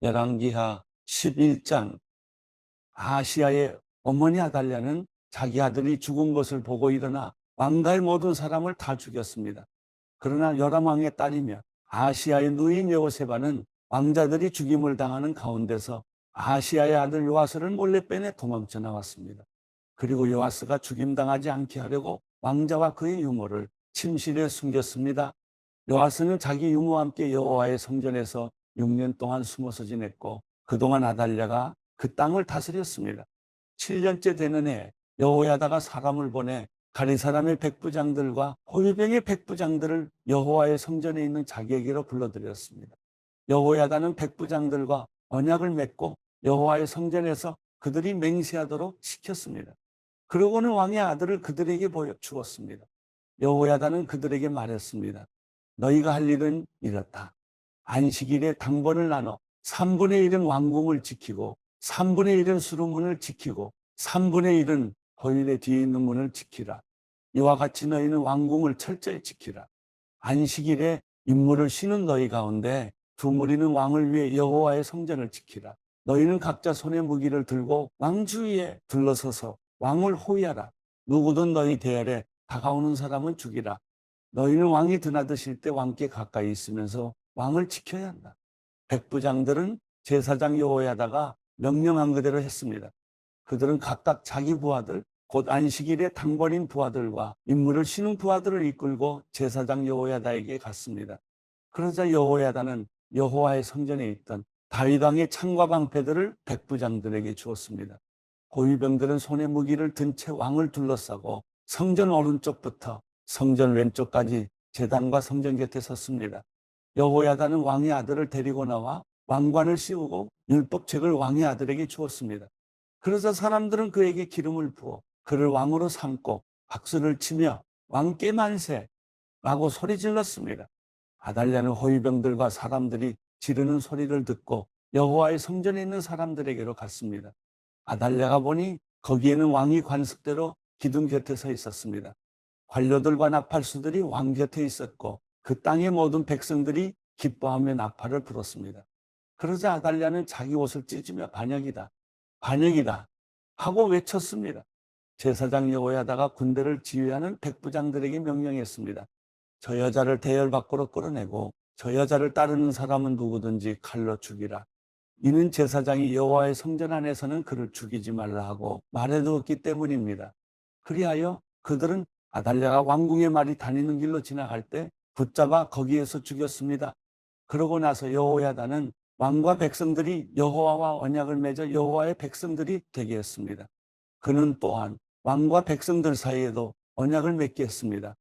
열왕기하 11장. 아하시야의 어머니 아달랴는 자기 아들이 죽은 것을 보고 일어나 왕가의 모든 사람을 다 죽였습니다. 그러나 요람왕의 딸이며 아하시야의 누인 여호세바는 왕자들이 죽임을 당하는 가운데서 아하시야의 아들 요아스를 몰래 빼내 도망쳐 나왔습니다. 그리고 요아스가 죽임당하지 않게 하려고 왕자와 그의 유모를 침실에 숨겼습니다. 요아스는 자기 유모와 함께 여호와의 성전에서 6년 동안 숨어서 지냈고, 그동안 아달랴가 그 땅을 다스렸습니다. 7년째 되는 해 여호야다가 사람을 보내 가리 사람의 백부장들과 호위병의 백부장들을 여호와의 성전에 있는 자기에게로 불러들였습니다. 여호야다는 백부장들과 언약을 맺고 여호와의 성전에서 그들이 맹세하도록 시켰습니다. 그러고는 왕의 아들을 그들에게 보여 주었습니다. 여호야다는 그들에게 말했습니다. 너희가 할 일은 이렇다. 안식일에 당번을 나눠 3분의 1은 왕궁을 지키고 3분의 1은 수루문을 지키고 3분의 1은 거인의 뒤에 있는 문을 지키라. 이와 같이 너희는 왕궁을 철저히 지키라. 안식일에 임무를 쉬는 너희 가운데 두 무리는 왕을 위해 여호와의 성전을 지키라. 너희는 각자 손에 무기를 들고 왕 주위에 둘러서서 왕을 호위하라. 누구든 너희 대열에 다가오는 사람은 죽이라. 너희는 왕이 드나드실 때 왕께 가까이 있으면서 왕을 지켜야 한다. 백부장들은 제사장 여호야다가 명령한 그대로 했습니다. 그들은 각각 자기 부하들, 곧 안식일에 당번인 부하들과 임무를 쉬는 부하들을 이끌고 제사장 여호야다에게 갔습니다. 그러자 여호야다는 여호와의 성전에 있던 다윗 왕의 창과 방패들을 백부장들에게 주었습니다. 호위병들은 손에 무기를 든 채 왕을 둘러싸고 성전 오른쪽부터 성전 왼쪽까지 제단과 성전 곁에 섰습니다. 여호야다는 왕의 아들을 데리고 나와 왕관을 씌우고 율법책을 왕의 아들에게 주었습니다. 그러자 사람들은 그에게 기름을 부어 그를 왕으로 삼고 박수를 치며 왕께 만세라고 소리 질렀습니다. 아달랴는 호위병들과 사람들이 지르는 소리를 듣고 여호와의 성전에 있는 사람들에게로 갔습니다. 아달랴가 보니 거기에는 왕이 관습대로 기둥 곁에 서 있었습니다. 관료들과 나팔수들이 왕 곁에 있었고 그 땅의 모든 백성들이 기뻐하며 나팔을 불었습니다. 그러자 아달랴는 자기 옷을 찢으며 반역이다, 반역이다 하고 외쳤습니다. 제사장 여호야다가 군대를 지휘하는 백부장들에게 명령했습니다. 저 여자를 대열 밖으로 끌어내고 저 여자를 따르는 사람은 누구든지 칼로 죽이라. 이는 제사장이 여호와의 성전 안에서는 그를 죽이지 말라 하고 말해두었기 때문입니다. 그리하여 그들은 아달랴가 왕궁의 말이 다니는 길로 지나갈 때 붙잡아 거기에서 죽였습니다. 그러고 나서 여호야다는 왕과 백성들이 여호와와 언약을 맺어 여호와의 백성들이 되게 했습니다. 그는 또한 왕과 백성들 사이에도 언약을 맺게 했습니다.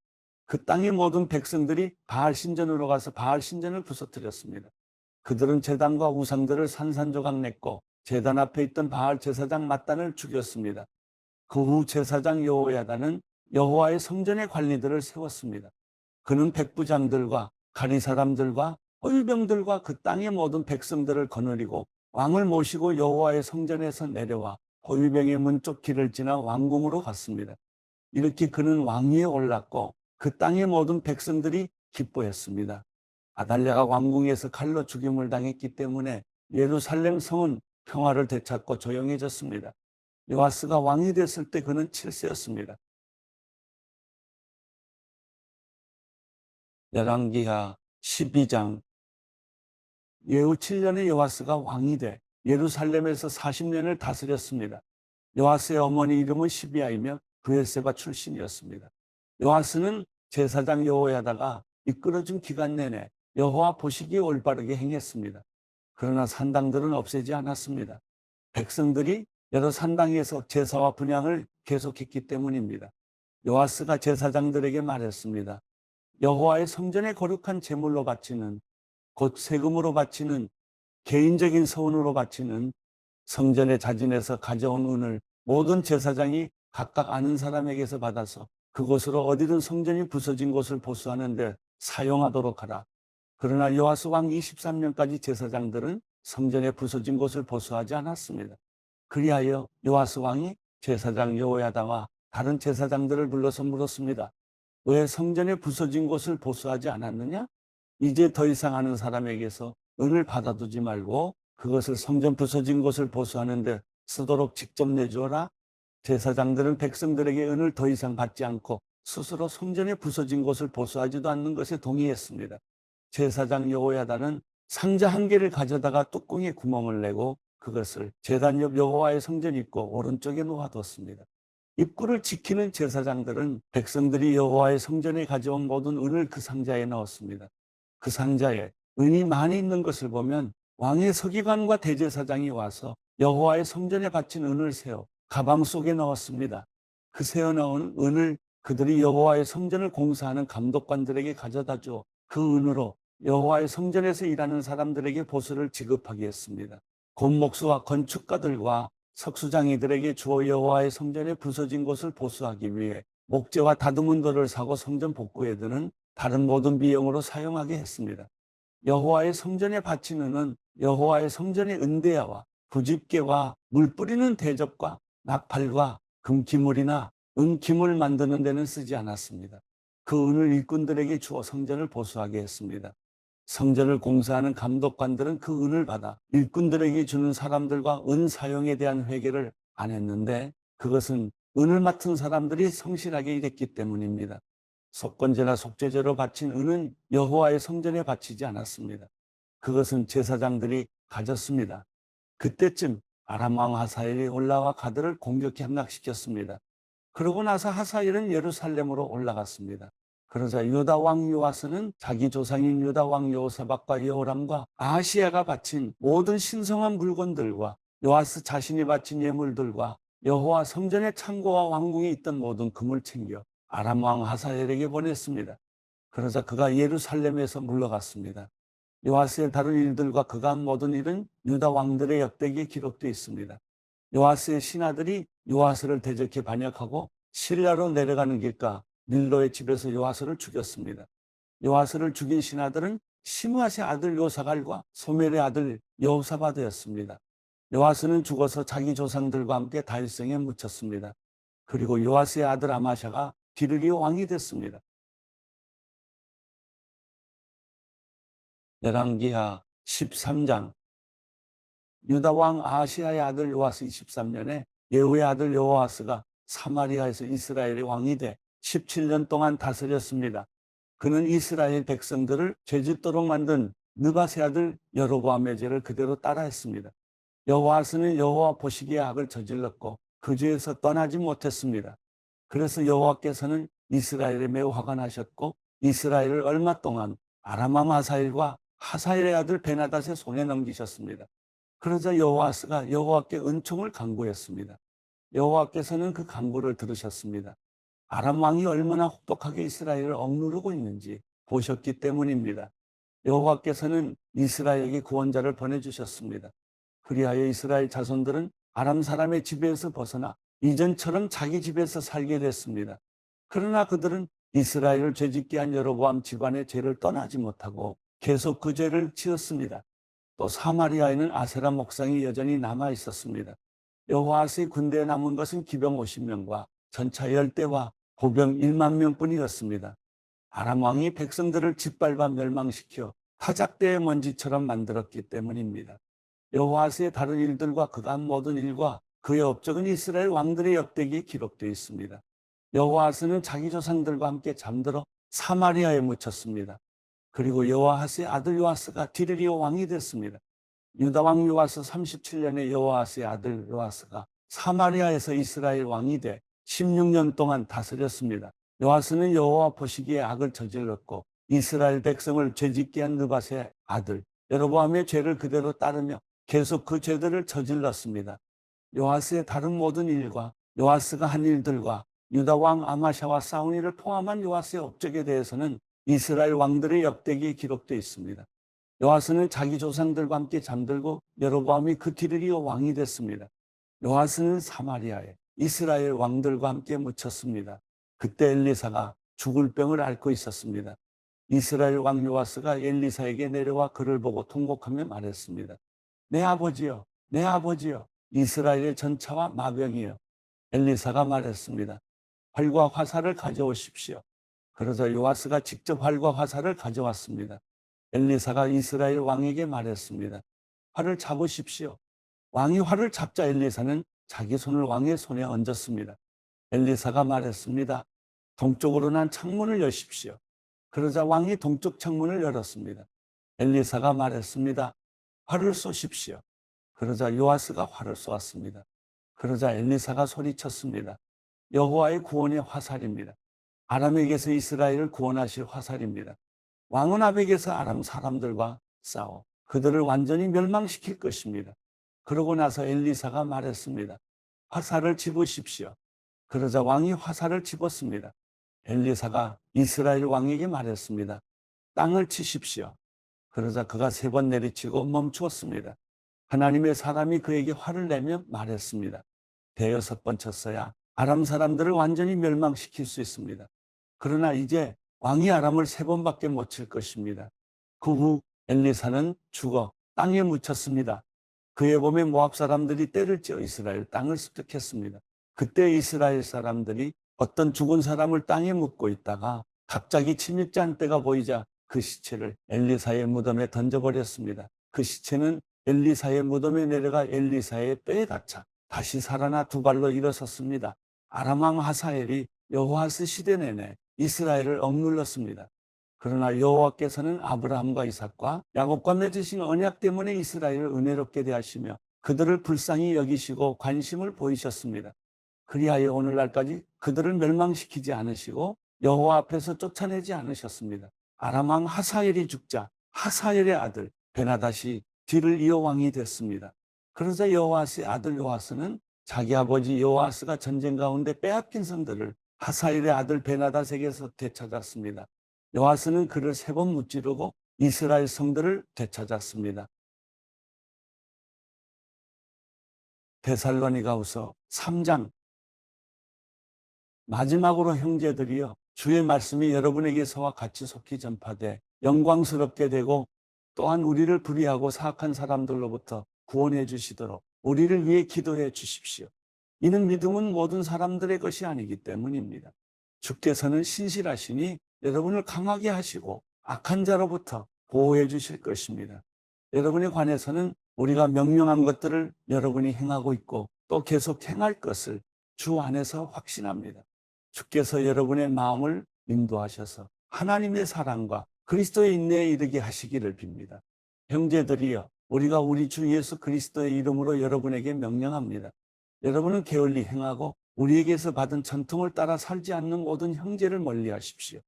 그 땅의 모든 백성들이 바알 신전으로 가서 바알 신전을 부서뜨렸습니다. 그들은 제단과 우상들을 산산조각 냈고 제단 앞에 있던 바알 제사장 mat단을 죽였습니다. 그 후 제사장 여호야다는 여호와의 성전의 관리들을 세웠습니다. 그는 백부장들과 가리 사람들과 호위병들과 그 땅의 모든 백성들을 거느리고 왕을 모시고 여호와의 성전에서 내려와 호위병의 문 쪽 길을 지나 왕궁으로 갔습니다. 이렇게 그는 왕위에 올랐고 그 땅의 모든 백성들이 기뻐했습니다. 아달랴가 왕궁에서 칼로 죽임을 당했기 때문에 예루살렘 성은 평화를 되찾고 조용해졌습니다. 요아스가 왕이 됐을 때 그는 7세였습니다. 열왕기하 12장. 예후 7년에 요아스가 왕이 돼 예루살렘에서 40년을 다스렸습니다. 요아스의 어머니 이름은 시비아이며 브엘세바 출신이었습니다. 요아스는 제사장 여호야다가 이끌어준 기간 내내 여호와 보시기에 올바르게 행했습니다. 그러나 산당들은 없애지 않았습니다. 백성들이 여러 산당에서 제사와 분향을 계속했기 때문입니다. 요아스가 제사장들에게 말했습니다. 여호와의 성전에 거룩한 제물로 바치는, 곧 세금으로 바치는, 개인적인 서운으로 바치는 성전의 자진에서 가져온 은을 모든 제사장이 각각 아는 사람에게서 받아서 그곳으로 어디든 성전이 부서진 곳을 보수하는 데 사용하도록 하라. 그러나 요아스 왕 23년까지 제사장들은 성전에 부서진 곳을 보수하지 않았습니다. 그리하여 요아스 왕이 제사장 여호야다와 다른 제사장들을 불러서 물었습니다. 왜 성전에 부서진 곳을 보수하지 않았느냐? 이제 더 이상 아는 사람에게서 은을 받아두지 말고 그것을 성전 부서진 곳을 보수하는데 쓰도록 직접 내주어라. 제사장들은 백성들에게 은을 더 이상 받지 않고 스스로 성전의 부서진 곳을 보수하지도 않는 것에 동의했습니다. 제사장 여호야다는 상자 한 개를 가져다가 뚜껑에 구멍을 내고 그것을 제단 옆 여호와의 성전 입구 오른쪽에 놓아뒀습니다. 입구를 지키는 제사장들은 백성들이 여호와의 성전에 가져온 모든 은을 그 상자에 넣었습니다. 그 상자에 은이 많이 있는 것을 보면 왕의 서기관과 대제사장이 와서 여호와의 성전에 바친 은을 세어 가방 속에 넣었습니다. 그 세어 넣은 은을 그들이 여호와의 성전을 공사하는 감독관들에게 가져다 줘 그 은으로 여호와의 성전에서 일하는 사람들에게 보수를 지급하게 했습니다. 곤목수와 건축가들과 석수장이들에게 주어 여호와의 성전에 부서진 곳을 보수하기 위해 목재와 다듬은 돌을 사고 성전 복구에 드는 다른 모든 비용으로 사용하게 했습니다. 여호와의 성전에 바친 은은 여호와의 성전의 은대야와 부집개와 물 뿌리는 대접과 나팔과 금기물이나 은기물 만드는 데는 쓰지 않았습니다. 그 은을 일꾼들에게 주어 성전을 보수하게 했습니다. 성전을 공사하는 감독관들은 그 은을 받아 일꾼들에게 주는 사람들과 은 사용에 대한 회개를 안 했는데 그것은 은을 맡은 사람들이 성실하게 일했기 때문입니다. 속건제나 속죄제로 바친 은은 여호와의 성전에 바치지 않았습니다. 그것은 제사장들이 가졌습니다. 그때쯤 아람 왕 하사엘이 올라와 가드를 공격해 함락시켰습니다. 그러고 나서 하사엘은 예루살렘으로 올라갔습니다. 그러자 유다 왕 요아스는 자기 조상인 유다 왕 여호사밧과 여호람과 아하시야가 바친 모든 신성한 물건들과 요아스 자신이 바친 예물들과 여호와 성전의 창고와 왕궁에 있던 모든 금을 챙겨 아람 왕 하사엘에게 보냈습니다. 그러자 그가 예루살렘에서 물러갔습니다. 요아스의 다른 일들과 그가 한 모든 일은 유다 왕들의 역대기에 기록되어 있습니다. 요아스의 신하들이 요아스를 대적해 반역하고 시리아로 내려가는 길가 밀로의 집에서 요아스를 죽였습니다. 요아스를 죽인 신하들은 시므앗의 아들 요사갈과 소멜의 아들 여호사밧이었습니다. 요아스는 죽어서 자기 조상들과 함께 다윗성에 묻혔습니다. 그리고 요아스의 아들 아마샤가 디르기오 왕이 됐습니다. 열왕기하 13장. 유다 왕 아하시야의 아들 요아스 23년에 예후의 아들 여호아스가 사마리아에서 이스라엘의 왕이 돼 17년 동안 다스렸습니다. 그는 이스라엘 백성들을 죄짓도록 만든 느밧의 아들 여로보암의 죄를 그대로 따라했습니다. 여호아스는 여호와 보시기에 악을 저질렀고 그 죄에서 떠나지 못했습니다. 그래서 여호와께서는 이스라엘에 매우 화가 나셨고 이스라엘을 얼마 동안 아람 왕 하사엘과 하사엘의 아들 베나닷의 손에 넘기셨습니다. 그러자 여호아스가 여호와께 은총을 간구했습니다. 여호와께서는 그 간구를 들으셨습니다. 아람 왕이 얼마나 혹독하게 이스라엘을 억누르고 있는지 보셨기 때문입니다. 여호와께서는 이스라엘에게 구원자를 보내주셨습니다. 그리하여 이스라엘 자손들은 아람 사람의 지배에서 벗어나 이전처럼 자기 집에서 살게 됐습니다. 그러나 그들은 이스라엘을 죄짓게 한 여로보암 집안의 죄를 떠나지 못하고 계속 그 죄를 지었습니다. 또 사마리아에는 아세라 목상이 여전히 남아 있었습니다. 여호아스의 군대에 남은 것은 기병 50명과 전차 10대와 보병 1만 명뿐이었습니다. 아람 왕이 백성들을 짓밟아 멸망시켜 타작대의 먼지처럼 만들었기 때문입니다. 여호아스의 다른 일들과 그가 한 모든 일과 그의 업적은 이스라엘 왕들의 역대기에 기록되어 있습니다. 여호아스는 자기 조상들과 함께 잠들어 사마리아에 묻혔습니다. 그리고 여호아스의 아들 요아스가 디르기오 왕이 됐습니다. 유다 왕 요아스 37년에 여호아스의 아들 요아스가 사마리아에서 이스라엘 왕이 돼 16년 동안 다스렸습니다. 요아스는 여호와 보시기에 악을 저질렀고 이스라엘 백성을 죄짓게 한 느밧의 아들 여로보암의 죄를 그대로 따르며 계속 그 죄들을 저질렀습니다. 요아스의 다른 모든 일과 요아스가 한 일들과 유다 왕 아마샤와 싸운 일을 포함한 요아스의 업적에 대해서는 이스라엘 왕들의 역대기에 기록되어 있습니다. 요아스는 자기 조상들과 함께 잠들고 여로보암이 그 뒤를 이어 왕이 됐습니다. 요아스는 사마리아에 이스라엘 왕들과 함께 묻혔습니다. 그때 엘리사가 죽을 병을 앓고 있었습니다. 이스라엘 왕 요아스가 엘리사에게 내려와 그를 보고 통곡하며 말했습니다. 내 아버지여, 내 아버지여, 이스라엘의 전차와 마병이여. 엘리사가 말했습니다. 활과 화살을 가져오십시오. 그러자 요아스가 직접 활과 화살을 가져왔습니다. 엘리사가 이스라엘 왕에게 말했습니다. 활을 잡으십시오. 왕이 활을 잡자 엘리사는 자기 손을 왕의 손에 얹었습니다. 엘리사가 말했습니다. 동쪽으로 난 창문을 여십시오. 그러자 왕이 동쪽 창문을 열었습니다. 엘리사가 말했습니다. 활을 쏘십시오. 그러자 요아스가 활을 쏘았습니다. 그러자 엘리사가 소리쳤습니다. 여호와의 구원의 화살입니다. 아람에게서 이스라엘을 구원하실 화살입니다. 왕은 아벡에서 아람 사람들과 싸워 그들을 완전히 멸망시킬 것입니다. 그러고 나서 엘리사가 말했습니다. 화살을 집으십시오. 그러자 왕이 화살을 집었습니다. 엘리사가 이스라엘 왕에게 말했습니다. 땅을 치십시오. 그러자 그가 3번 내리치고 멈추었습니다. 하나님의 사람이 그에게 화를 내며 말했습니다. 대여섯 번 쳤어야 아람 사람들을 완전히 멸망시킬 수 있습니다. 그러나 이제 왕이 아람을 3번밖에 못 칠 것입니다. 그 후 엘리사는 죽어 땅에 묻혔습니다. 그의 몸에 모압 사람들이 때를 찌어 이스라엘 땅을 습격했습니다. 그때 이스라엘 사람들이 어떤 죽은 사람을 땅에 묻고 있다가 갑자기 침입자한 때가 보이자 그 시체를 엘리사의 무덤에 던져버렸습니다. 그 시체는 엘리사의 무덤에 내려가 엘리사의 뼈에 닿자 다시 살아나 2발로 일어섰습니다. 아람 왕 하사엘이 여호아스 시대 내내 이스라엘을 억눌렀습니다. 그러나 여호와께서는 아브라함과 이삭과 야곱과 맺으신 언약 때문에 이스라엘을 은혜롭게 대하시며 그들을 불쌍히 여기시고 관심을 보이셨습니다. 그리하여 오늘날까지 그들을 멸망시키지 않으시고 여호와 앞에서 쫓아내지 않으셨습니다. 아람 왕 하사엘이 죽자 하사엘의 아들 베나닷이 뒤를 이어 왕이 됐습니다. 그러자 여호아스의 아들 요아스는 자기 아버지 요아스가 전쟁 가운데 빼앗긴 성들을 하사엘의 아들 베나닷에게서 되찾았습니다. 요아스는 그를 3번 무찌르고 이스라엘 성들을 되찾았습니다. 데살로니가후서 3장. 마지막으로 형제들이여, 주의 말씀이 여러분에게서와 같이 속히 전파돼 영광스럽게 되고 또한 우리를 불의하고 사악한 사람들로부터 구원해 주시도록 우리를 위해 기도해 주십시오. 이는 믿음은 모든 사람들의 것이 아니기 때문입니다. 주께서는 신실하시니 여러분을 강하게 하시고 악한 자로부터 보호해 주실 것입니다. 여러분에 관해서는 우리가 명령한 것들을 여러분이 행하고 있고 또 계속 행할 것을 주 안에서 확신합니다. 주께서 여러분의 마음을 인도하셔서 하나님의 사랑과 그리스도의 인내에 이르게 하시기를 빕니다. 형제들이여, 우리가 우리 주 예수 그리스도의 이름으로 여러분에게 명령합니다. 여러분은 게을리 행하고 우리에게서 받은 전통을 따라 살지 않는 모든 형제를 멀리하십시오.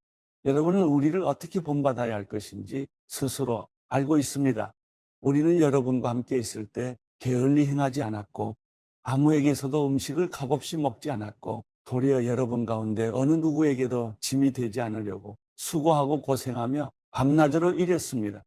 여러분은 우리를 어떻게 본받아야 할 것인지 스스로 알고 있습니다. 우리는 여러분과 함께 있을 때 게을리 행하지 않았고 아무에게서도 음식을 값없이 먹지 않았고 도리어 여러분 가운데 어느 누구에게도 짐이 되지 않으려고 수고하고 고생하며 밤낮으로 일했습니다.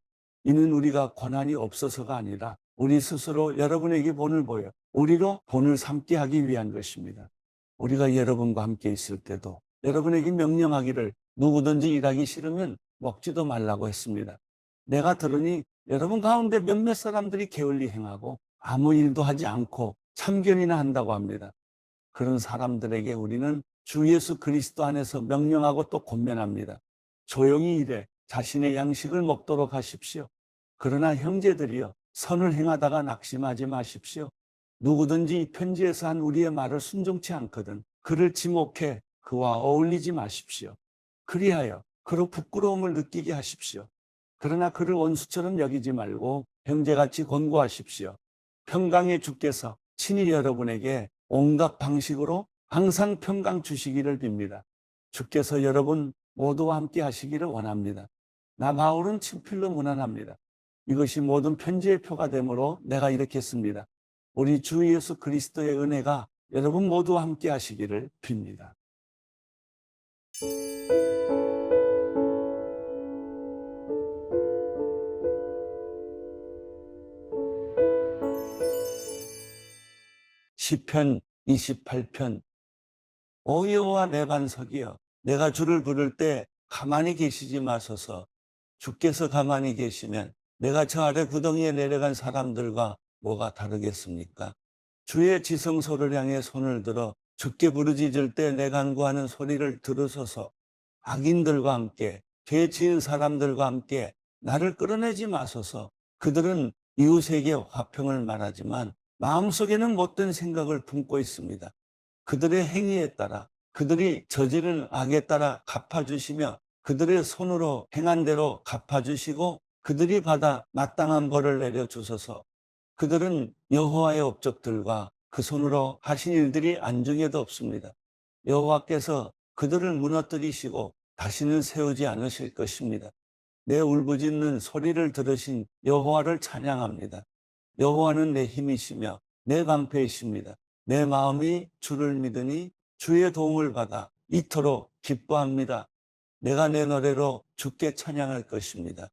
이는 우리가 권한이 없어서가 아니라 우리 스스로 여러분에게 본을 보여 우리로 본을 삼게 하기 위한 것입니다. 우리가 여러분과 함께 있을 때도 여러분에게 명령하기를 누구든지 일하기 싫으면 먹지도 말라고 했습니다. 내가 들으니 여러분 가운데 몇몇 사람들이 게을리 행하고 아무 일도 하지 않고 참견이나 한다고 합니다. 그런 사람들에게 우리는 주 예수 그리스도 안에서 명령하고 또 권면합니다. 조용히 일해 자신의 양식을 먹도록 하십시오. 그러나 형제들이여, 선을 행하다가 낙심하지 마십시오. 누구든지 이 편지에서 한 우리의 말을 순종치 않거든 그를 지목해 그와 어울리지 마십시오. 그리하여 그로 부끄러움을 느끼게 하십시오. 그러나 그를 원수처럼 여기지 말고 형제같이 권고하십시오. 평강의 주께서 친히 여러분에게 온갖 방식으로 항상 평강 주시기를 빕니다. 주께서 여러분 모두와 함께 하시기를 원합니다. 나 바울은 친필로 문안합니다. 이것이 모든 편지의 표가 되므로 내가 이렇게 씁니다. 우리 주 예수 그리스도의 은혜가 여러분 모두와 함께 하시기를 빕니다. 시편 28편. 오 여호와 내 반석이여, 내가 주를 부를 때 가만히 계시지 마소서. 주께서 가만히 계시면 내가 저 아래 구덩이에 내려간 사람들과 뭐가 다르겠습니까? 주의 지성소를 향해 손을 들어 주께 부르짖을 때 내 간구하는 소리를 들으소서. 악인들과 함께 죄 지은 사람들과 함께 나를 끌어내지 마소서. 그들은 이웃에게 화평을 말하지만 마음속에는 못된 생각을 품고 있습니다. 그들의 행위에 따라, 그들이 저지른 악에 따라 갚아주시며 그들의 손으로 행한 대로 갚아주시고 그들이 받아 마땅한 벌을 내려주소서. 그들은 여호와의 업적들과 그 손으로 하신 일들이 안중에도 없습니다. 여호와께서 그들을 무너뜨리시고 다시는 세우지 않으실 것입니다. 내 울부짖는 소리를 들으신 여호와를 찬양합니다. 여호와는 내 힘이시며 내 방패이십니다. 내 마음이 주를 믿으니 주의 도움을 받아 이토록 기뻐합니다. 내가 내 노래로 주께 찬양할 것입니다.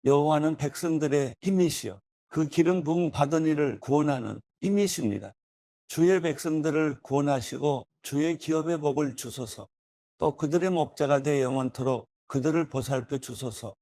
여호와는 백성들의 힘이시여 그 기름 부음 받은 이를 구원하는 힘이십니다. 주의 백성들을 구원하시고 주의 기업의 복을 주소서. 또 그들의 목자가 되 영원토록 그들을 보살펴 주소서.